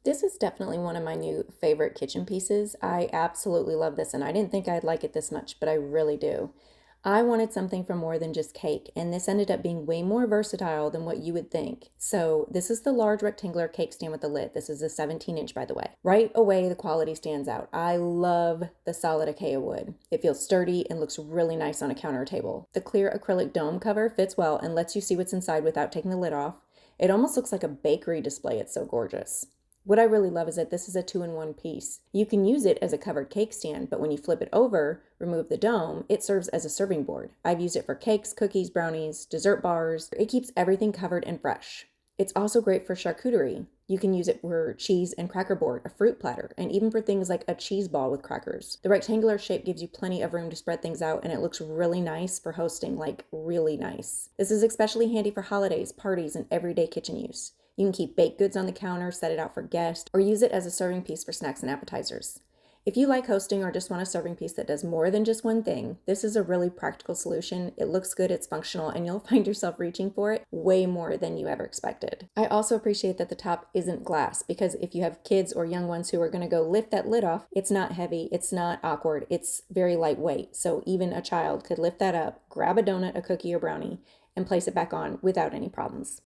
This is definitely one of my new favorite kitchen pieces. I absolutely love this, and I didn't think I'd like it this much, but I really do. I wanted something for more than just cake, and this ended up being way more versatile than what you would think. So, this is the large rectangular cake stand with the lid. This is a 17-inch, by the way. Right away, the quality stands out. I love the solid acacia wood. It feels sturdy and looks really nice on a counter table. The clear acrylic dome cover fits well and lets you see what's inside without taking the lid off. It almost looks like a bakery display. It's so gorgeous. What I really love is that this is a two-in-one piece. You can use it as a covered cake stand, but when you flip it over, remove the dome, it serves as a serving board. I've used it for cakes, cookies, brownies, dessert bars. It keeps everything covered and fresh. It's also great for charcuterie. You can use it for cheese and cracker board, a fruit platter, and even for things like a cheese ball with crackers. The rectangular shape gives you plenty of room to spread things out, and it looks really nice for hosting, like really nice. This is especially handy for holidays, parties, and everyday kitchen use. You can keep baked goods on the counter, set it out for guests, or use it as a serving piece for snacks and appetizers. If you like hosting or just want a serving piece that does more than just one thing, this is a really practical solution. It looks good, it's functional, and you'll find yourself reaching for it way more than you ever expected. I also appreciate that the top isn't glass, because if you have kids or young ones who are going to go lift that lid off, it's not heavy, it's not awkward, it's very lightweight. So even a child could lift that up, grab a donut, a cookie, or brownie, and place it back on without any problems.